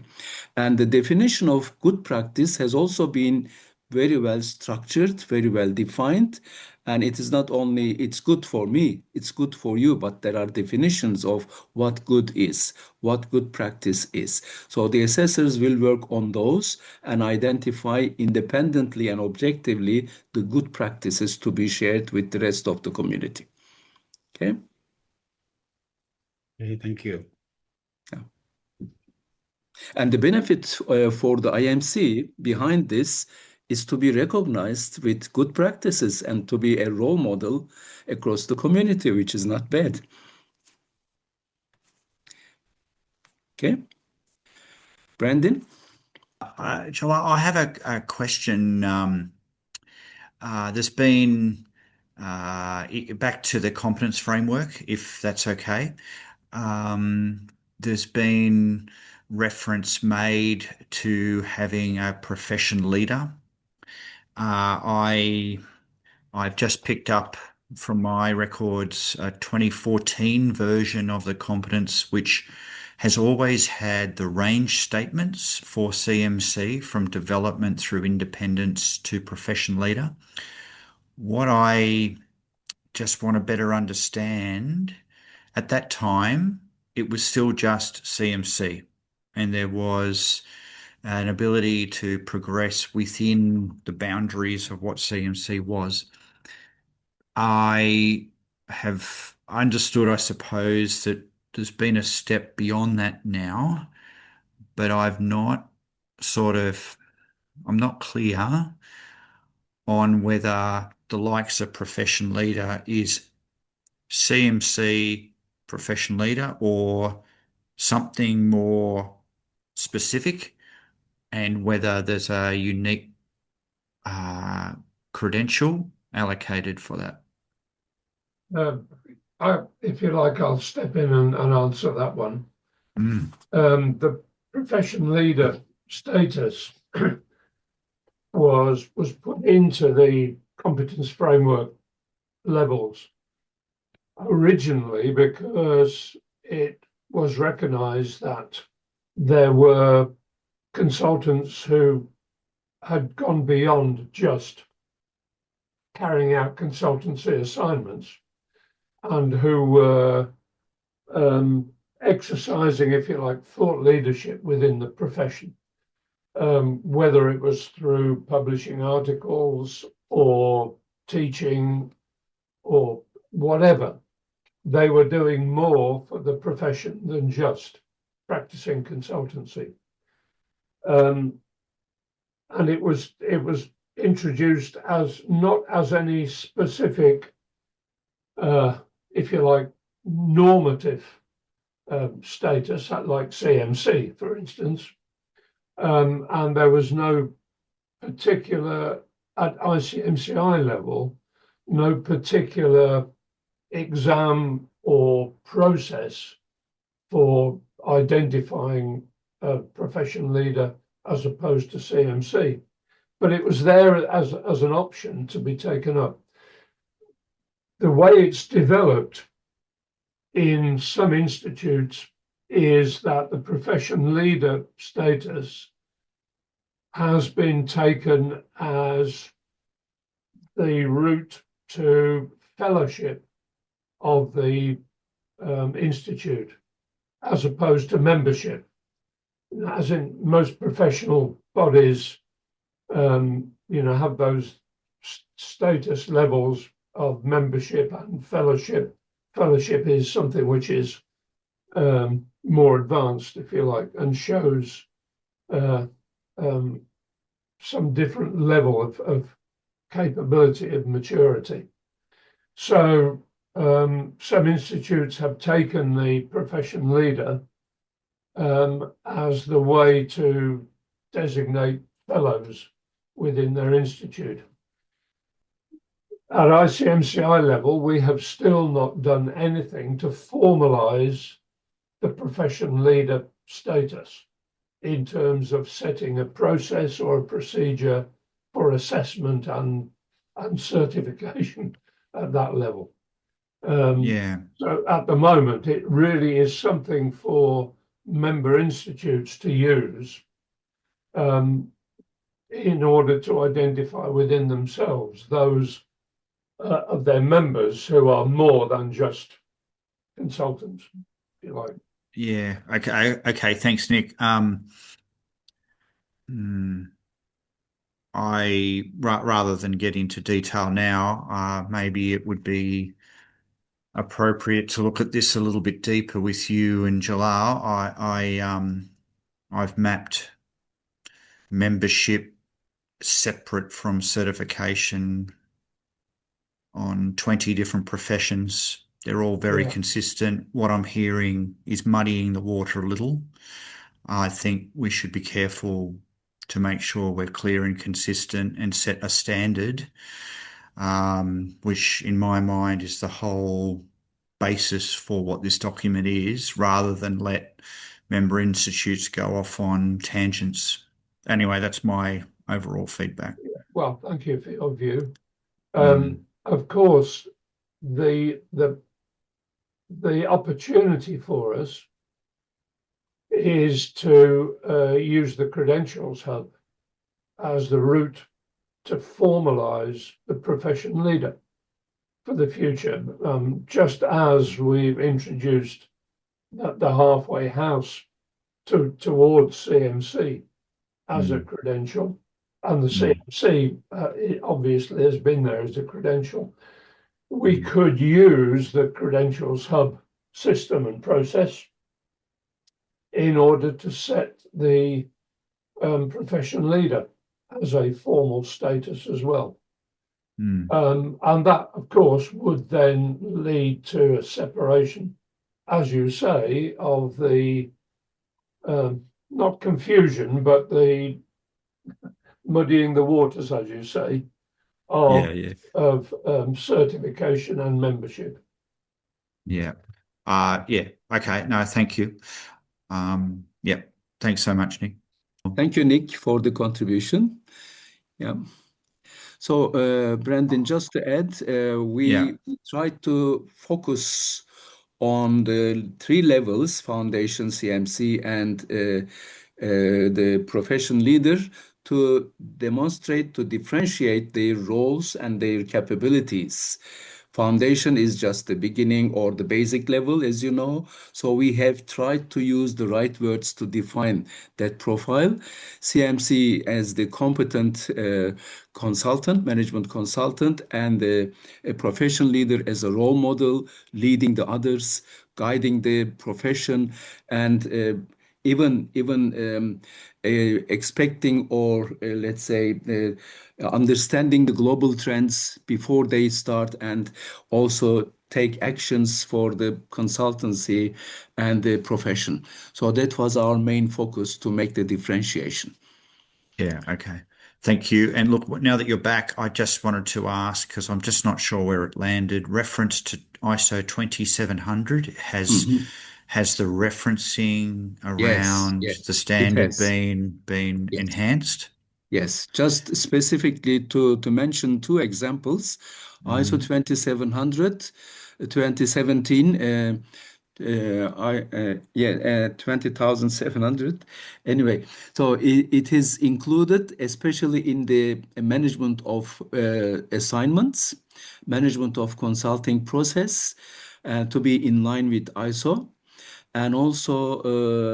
And the definition of good practice has also been very well structured, very well defined. And it is not only it's good for me, it's good for you, but there are definitions of what good is, what good practice is. So the assessors will work on those and identify independently and objectively the good practices to be shared with the rest of the community. Okay? Okay, thank you. And the benefit for the IMC behind this is to be recognized with good practices and to be a role model across the community, which is not bad. Okay. Brandon? Joel, I have a question. There's been, back to the competence framework, if that's okay. There's been reference made to having a profession leader. I've just picked up from my records a 2014 version of the competence, which has always had the range statements for CMC from development through independence to profession leader. What I just want to better understand, at that time, it was still just CMC, and there was an ability to progress within the boundaries of what CMC was. I have understood, I suppose, that there's been a step beyond that now, but I'm not clear on whether the likes of profession leader is CMC profession leader or something more specific, and whether there's a unique credential allocated for that. If you like, I'll step in and answer that one. The profession leader status was put into the competence framework levels originally because it was recognized that there were consultants who had gone beyond just carrying out consultancy assignments and who were exercising, if you like, thought leadership within the profession, whether it was through publishing articles or teaching or whatever. They were doing more for the profession than just practicing consultancy. And it was introduced as not as any specific, if you like, normative status, like CMC, for instance. And there was no particular, at ICMCI level, no particular exam or process for identifying a profession leader as opposed to CMC. But it was there as an option to be taken up. The way it's developed in some institutes is that the profession leader status has been taken as the route to fellowship of the institute, as opposed to membership. As in most professional bodies, have those status levels of membership and fellowship. Fellowship is something which is more advanced, if you like, and shows some different level of capability of maturity. So some institutes have taken the profession leader as the way to designate fellows within their institute. At ICMCI level, we have still not done anything to formalize the profession leader status. in terms of setting a process or a procedure for assessment and certification at that level. Yeah. So at the moment, it really is something for member institutes to use in order to identify within themselves those of their members who are more than just consultants, if you like. Yeah. Okay. Okay. Thanks, Nick. Rather than get into detail now, maybe it would be appropriate to look at this a little bit deeper with you and Jalal. I've mapped membership separate from certification on 20 different professions. They're all very consistent. What I'm hearing is muddying the water a little. I think we should be careful to make sure we're clear and consistent and set a standard, which in my mind is the whole basis for what this document is, rather than let member institutes go off on tangents. Anyway, that's my overall feedback. Well, thank you for your view. Of course, the opportunity for us is to use the credentials hub as the route to formalize the profession leader for the future, just as we've introduced the halfway house towards CMC as a credential, and the CMC it obviously has been there as a credential. We could use the credentials hub system and process in order to set the profession leader as a formal status as well. And that, of course, would then lead to a separation, as you say, of the not confusion, but the muddying the waters, as you say, of certification and membership. Yeah. Okay. No, thank you. Yeah. Thanks so much, Nick. Thank you, Nick, for the contribution. Yeah. So, Brandon, just to add, we try to focus on the 3 levels: foundation, CMC, and the profession leader, to demonstrate, to differentiate their roles and their capabilities. Foundation is just the beginning or the basic level, as you know. So we have tried to use the right words to define that profile. CMC as the competent consultant, management consultant, and a profession leader as a role model, leading the others, guiding the profession, and even expecting or let's say understanding the global trends before they start, and also take actions for the consultancy and the profession. So that was our main focus, to make the differentiation. Yeah. Okay. Thank you. And look, now that you're back, I just wanted to ask, because I'm just not sure where it landed, reference to ISO 20700 has the referencing around the standard been enhanced? Yes, just specifically to mention 2 examples, ISO 20700, 2017, 20,700. Anyway, so it is included, especially in the management of assignments, management of consulting process, to be in line with ISO. And also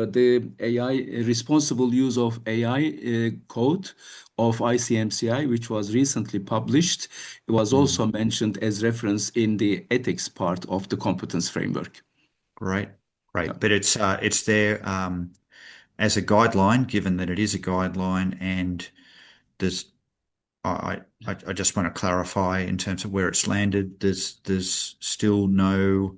the AI, responsible use of AI code of ICMCI, which was recently published. It was also mentioned as reference in the ethics part of the competence framework. Great. But it's there as a guideline, given that it is a guideline, and there's I just want to clarify in terms of where it's landed. There's still no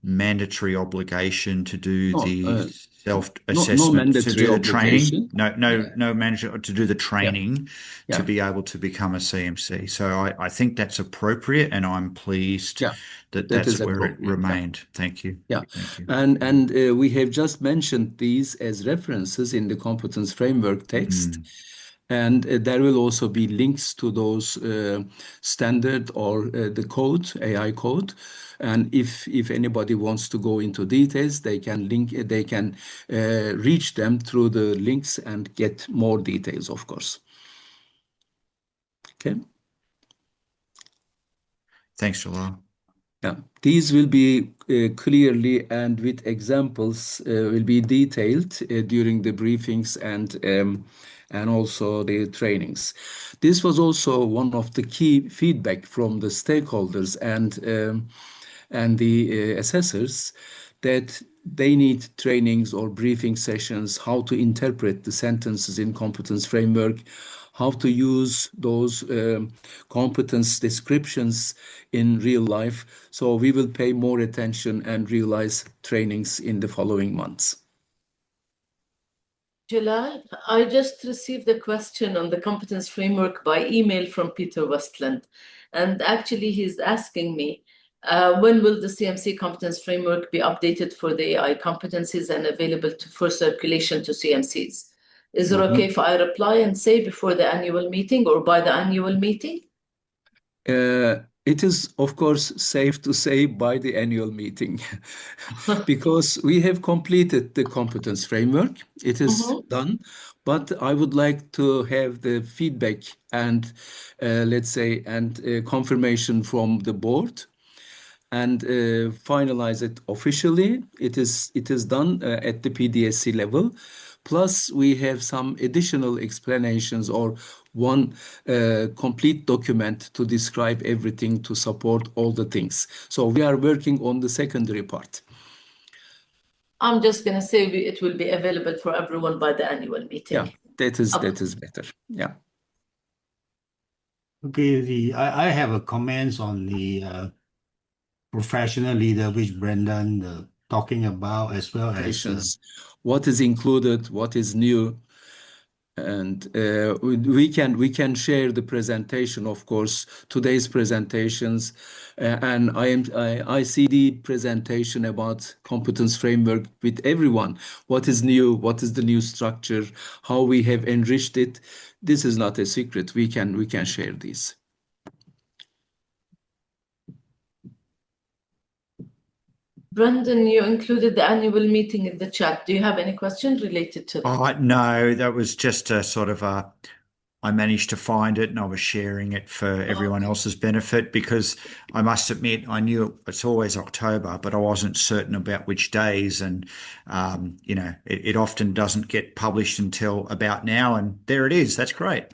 mandatory obligation to do No, the no self-assessment, to mandatory do the training? obligation. No mandatory to do the training to Yeah. be able to become a CMC. So I think that's appropriate, and I'm pleased Yeah, that that that's is where it appropriate. Yeah. remained. Thank you. Yeah, Thank you. and we have just mentioned these as references in the competence framework text, and there will also be links to those standard or the code, AI code. And if anybody wants to go into details, they can reach them through the links and get more details, of course. Okay. Thanks, Jalal. Yeah, these will be clearly and with examples will be detailed during the briefings and also the trainings. This was also one of the key feedback from the stakeholders and the assessors, that they need trainings or briefing sessions, how to interpret the sentences in competence framework, how to use those competence descriptions in real life. So we will pay more attention and realize trainings in the following months. Jalal, I just received a question on the competence framework by email from Peter Westland. And actually, he's asking me, when will the CMC competence framework be updated for the AI competencies and available for circulation to CMCs? Is it okay if I reply and say before the annual meeting or by the annual meeting? It is, of course, safe to say by the annual meeting because we have completed the competence framework. It is done, but I would like to have the feedback and let's say confirmation from the board and finalize it officially. It is done at the PDSC level. Plus, we have some additional explanations or one complete document to describe everything to support all the things. So we are working on the secondary part. I'm just going to say it will be available for everyone by the annual meeting. Yeah, that is better. Yeah. Okay, I have a comments on the professional leader, which Brendan talking about, as well as Patients, what is included, what is new, and we can share the presentation, of course, today's presentations and ICD presentation about competence framework with everyone. What is new? What is the new structure? How we have enriched it? This is not a secret. We can share these. Brendan, you included the annual meeting in the chat. Do you have any questions related to that? Oh, no, that was just a sort of I managed to find it and I was sharing it for everyone else's benefit, because I must admit, I knew it's always October, but I wasn't certain about which days. And, it often doesn't get published until about now. And there it is. That's great.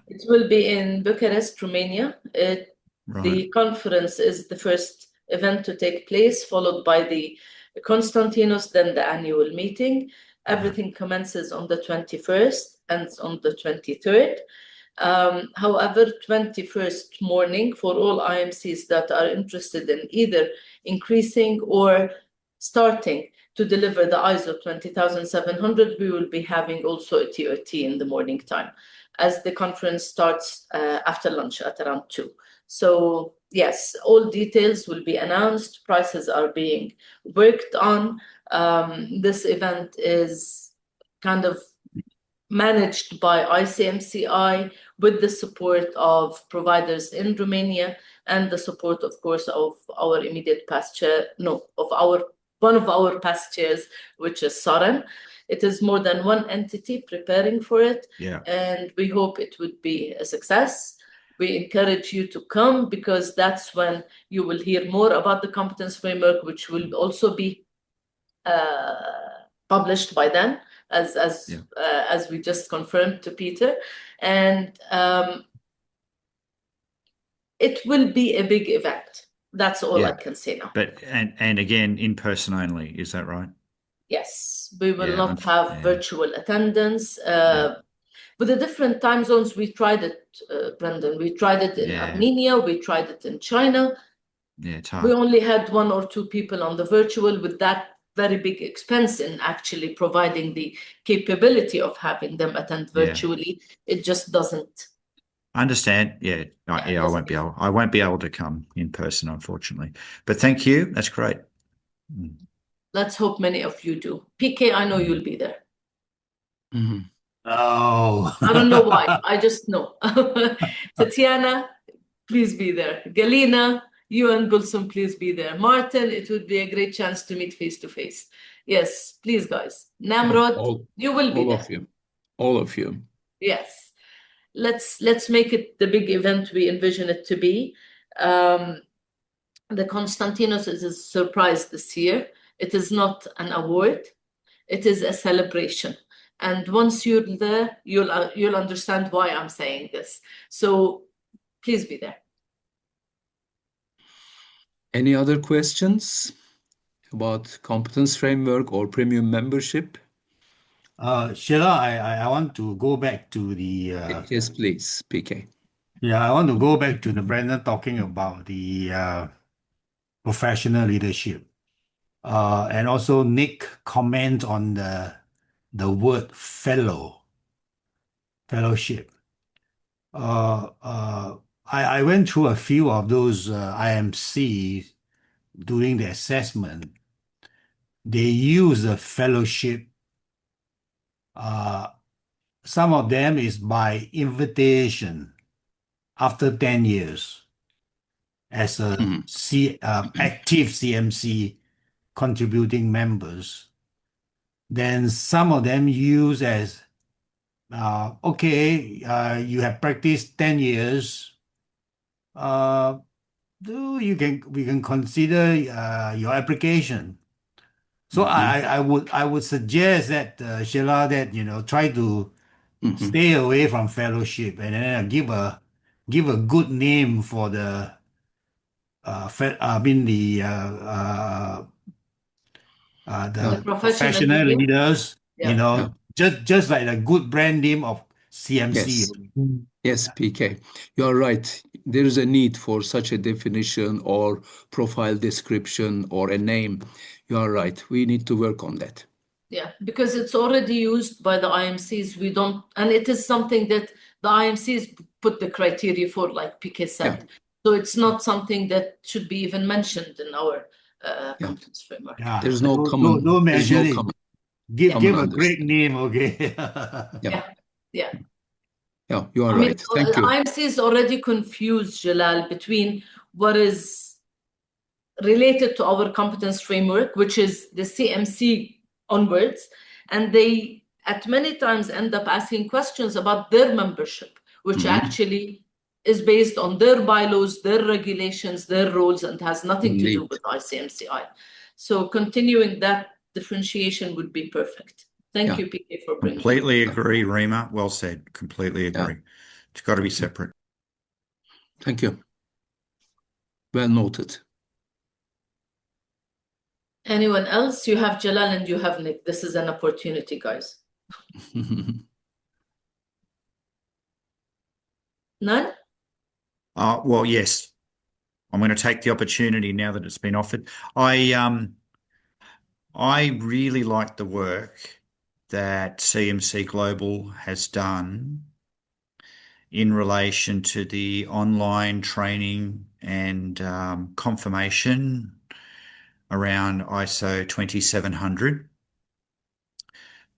It will be in Bucharest, Romania. Right. The conference is the first event to take place, followed by the Constantinos, then the annual meeting. Everything commences on the 21st and on the 23rd. However, 21st morning, for all IMCs that are interested in either increasing or starting to deliver the ISO 20700, we will be having also a TOT in the morning time, as the conference starts after lunch at around 2. So yes, all details will be announced. Prices are being worked on. This event is kind of managed by ICMCI with the support of providers in Romania and the support, of course, of our immediate past chair, one of our past chairs, which is Soren. It is more than one entity preparing for it, and we hope it would be a success. We encourage you to come, because that's when you will hear more about the competence framework, which will also be published by then, as we just confirmed to Peter. And it will be a big event. That's all I can say now. But and again, in person only, is that right? Yes, we will not have virtual attendance. With the different time zones, we tried it, Brendan. We tried it in Armenia, we tried it in China. Yeah, it's We hard. only had 1 or 2 people on the virtual with that very big expense in actually providing the capability of having them attend Yeah. virtually. It just doesn't. I understand. Yeah. Yeah, I won't be able to come in person, unfortunately. But thank you. That's great. Mm. Let's hope many of you do. PK, I know you'll be there. Mhm. Oh. I don't know why. I just know. Tatiana, please be there. Galina, you and Gulsum, please be there. Martin, it would be a great chance to meet face to face. Yes, please, guys. Namrod, you will be all there. of you, all of you. Yes. Let's make it the big event we envision it to be. The Konstantinos is a surprise this year. It is not an award. It is a celebration. And once you're there, you'll understand why I'm saying this. So please be there. Any other questions about competence framework or premium membership? Sheila, I want to go back to the Yes, please, PK. yeah, I want to go back to the Brandon talking about the professional leadership. And also Nick comment on the word fellowship. I went through a few of those IMCs doing the assessment. They use the fellowship. Some of them is by invitation after 10 years as a active CMC contributing members. Then some of them use as okay, you have practiced 10 years. We can consider your application. So I would suggest that Sheila, that try to stay away from fellowship, and then give a good name for the the professional leader. leaders. Yeah. Just like a good brand name of CMC. Yes. Yes, PK, you are right. There is a need for such a definition or profile description or a name. You are right. We need to work on that. Yeah, because it's already used by the IMCs. We don't, and it is something that the IMCs put the criteria for, like PK said. Yeah. So it's not something that should be even mentioned in our competence framework. Yeah. There's no common. Don't There's mention no it. common. Give common a great understanding. name, okay? Yeah. Yeah. Yeah, you are I mean, right. Thank you. IMCs already confused, Jalal, between what is related to our competence framework, which is the CMC onwards, and they at many times end up asking questions about their membership, which actually is based on their bylaws, their regulations, their rules, and has nothing to do Indeed. with ICMCI. So continuing that differentiation would be perfect. Thank you, PK, for bringing it. Completely agree, Rima. Well said. Completely agree. It's got to be separate. Thank you. Well noted. Anyone else? You have Jalal and you have Nick. This is an opportunity, guys. None? Well, yes. I'm going to take the opportunity now that it's been offered. I really like the work that CMC Global has done in relation to the online training and confirmation around ISO 27700,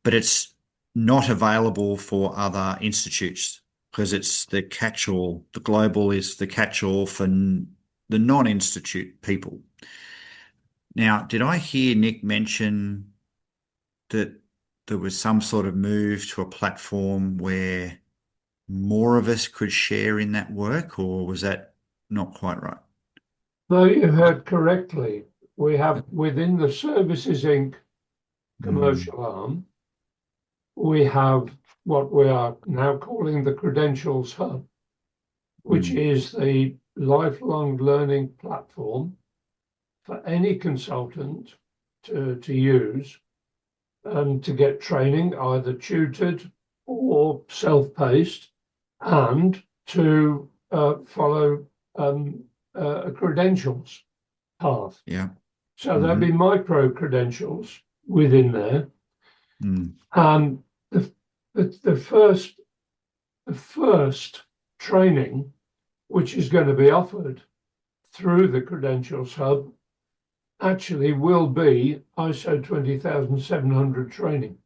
but it's not available for other institutes because it's the catch-all. The global is the catch-all for the non-institute people. Now, did I hear Nick mention that there was some sort of move to a platform where more of us could share in that work, or was that not quite right? No, you heard correctly. We have within the Services Inc. commercial arm, we have what we are now calling the Credentials Hub, which is the lifelong learning platform for any consultant to use to get training, either tutored or self-paced, and to follow a credentials path. Yeah. So there'll be micro credentials within there. And the first training, which is going to be offered through the Credentials Hub, actually will be ISO 20700 training,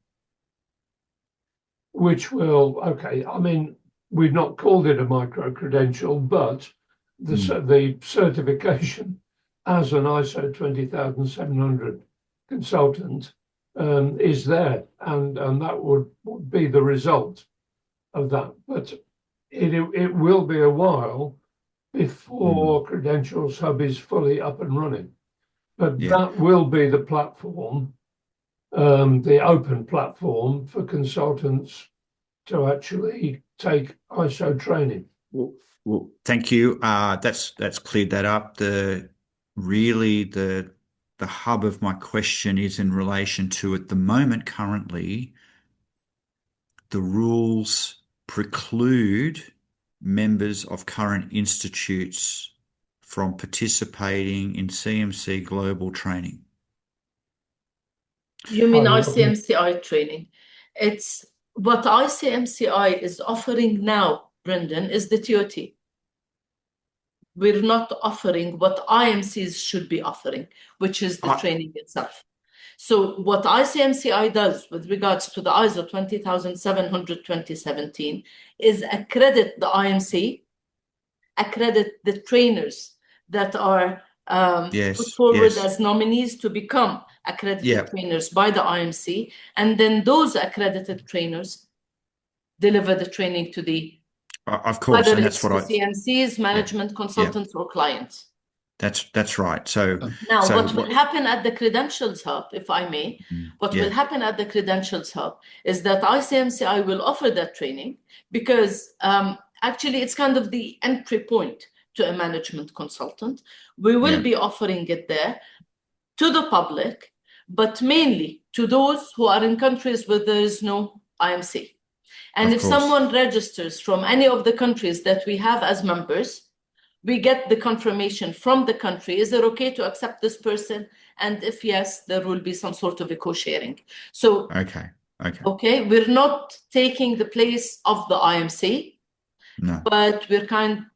which will, okay, I mean, we've not called it a micro credential, but the certification as an ISO 20700 consultant is there, and that would be the result of that. But it will be a while before Credentials Hub is fully up and running. But that will be the platform, the open platform for consultants to actually take ISO training. Well, thank you. That's cleared that up. The hub of my question is in relation to, at the moment, currently, the rules preclude members of current institutes from participating in CMC global training. You mean ICMCI training? It's what ICMCI is offering now, Brendan, is the TOT. We're not offering what IMCs should be offering, which is the training itself. So what ICMCI does with regards to the ISO 20700-2017 is accredit the IMC, accredit the trainers that are put forward as nominees to become accredited trainers by the IMC, and then those accredited trainers deliver the training to the of course, whether and it's that's what the CMCs, management consultants, or clients. That's right. So now, what will happen at the Credentials Hub, if I may, will happen at the Credentials Hub is that ICMCI will offer that training because actually it's kind of the entry point to a management consultant. We will be offering it there to the public, but mainly to those who are in countries where there is no IMC. And if someone registers from any of the countries that we have as members, we get the confirmation from the country, is it okay to accept this person? And if yes, there will be some sort of a co-sharing. So, okay, we're not taking the place of the IMC, but we're kind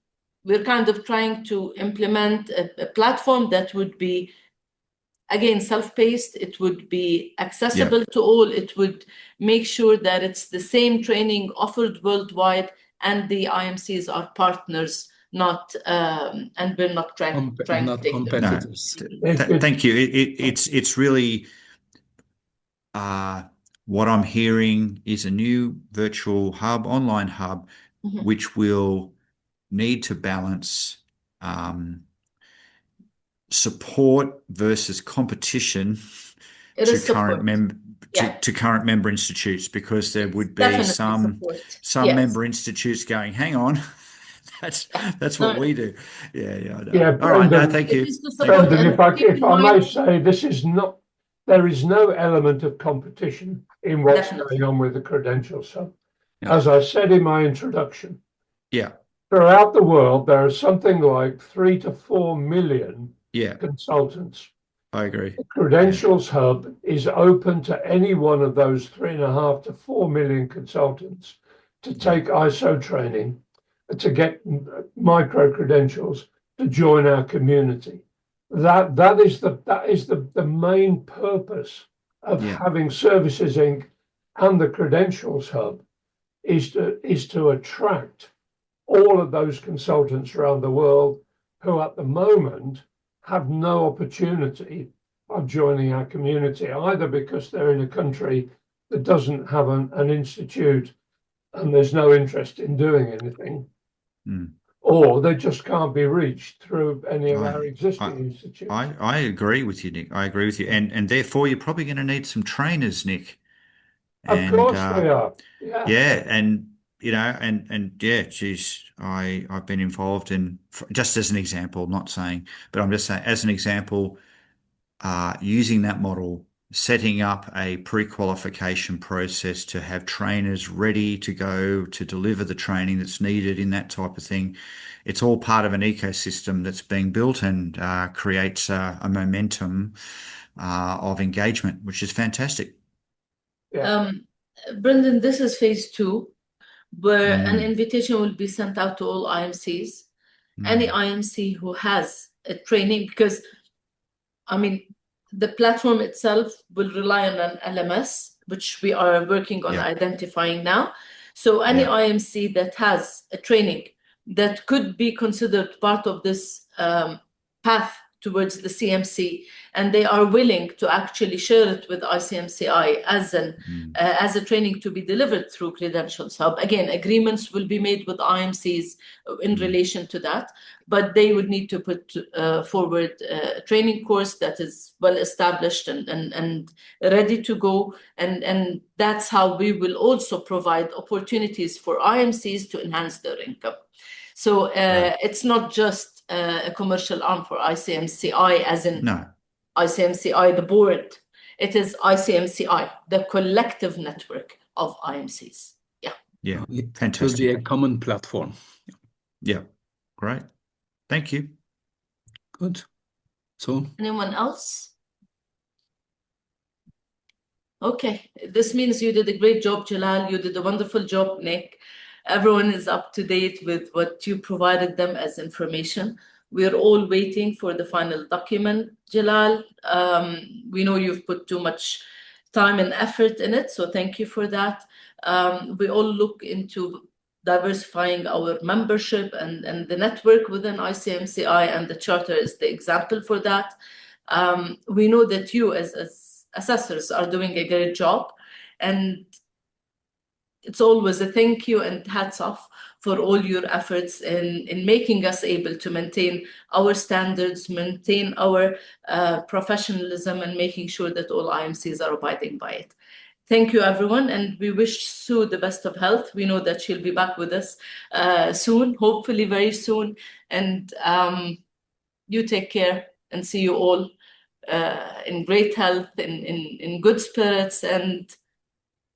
of trying to implement a platform that would be, again, self-paced. It would be accessible to all. It would make sure that it's the same training offered worldwide, and the IMCs are partners, not and we're not trying to take competitors. Thank you. It's really what I'm hearing is a new virtual hub, online hub, which will need to balance support versus competition to current member institutes, because there would be some member institutes going, hang on, that's what we do. I know. All right, no, thank you. Brendan, if I may say, there is no element of competition in what's going on with the Credentials Hub. As I said in my introduction, throughout the world, there are something like 3 to 4 million consultants. I agree. The Credentials Hub is open to any one of those 3.5 to 4 million consultants to take ISO training, to get micro credentials, to join our community. That is the main purpose of having Services Inc. and the Credentials Hub is to attract all of those consultants around the world who at the moment have no opportunity of joining our community, either because they're in a country that doesn't have an institute and there's no interest in doing anything, or they just can't be reached through any of our existing institutes. I agree with you, Nick. I agree with you. And therefore, you're probably going to need some trainers, Nick. Of course we are. Yeah. And, geez, I've been involved in, just as an example, not saying, but I'm just saying, as an example, using that model setting up a pre-qualification process to have trainers ready to go to deliver the training that's needed in that type of thing. It's all part of an ecosystem that's being built and creates a momentum of engagement, which is fantastic. Brendan, this is phase 2, where an invitation will be sent out to all IMCs. Any IMC who has a training, because I mean, the platform itself will rely on an LMS, which we are working on identifying now. So any IMC that has a training that could be considered part of this path towards the CMC, and they are willing to actually share it with ICMCI as a training to be delivered through Credentials Hub. Again, agreements will be made with IMCs in relation to that, but they would need to put forward a training course that is well established and ready to go. And that's how we will also provide opportunities for IMCs to enhance their income. So it's not just a commercial arm for ICMCI, as in ICMCI, the board. It is ICMCI, the collective network of IMCs. Yeah, fantastic. It will be a common platform. Yeah, great. Thank you. Good. So, anyone else? Okay, this means you did a great job, Jalal. You did a wonderful job, Nick. Everyone is up to date with what you provided them as information. We're all waiting for the final document, Jalal. We know you've put too much time and effort in it, so thank you for that. We all look into diversifying our membership and the network within ICMCI, and the charter is the example for that. We know that you as assessors are doing a great job, and it's always a thank you and hats off for all your efforts in making us able to maintain our standards, maintain our professionalism, and making sure that all IMCs are abiding by it. Thank you, everyone, and we wish Sue the best of health. We know that she'll be back with us soon, hopefully very soon. And you take care, and see you all in great health, in good spirits, and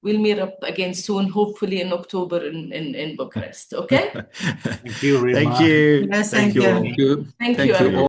we'll meet up again soon, hopefully in October in Bucharest. Okay? Thank you very much. Thank you. Yes, thank you. thank you. Thank you, everyone.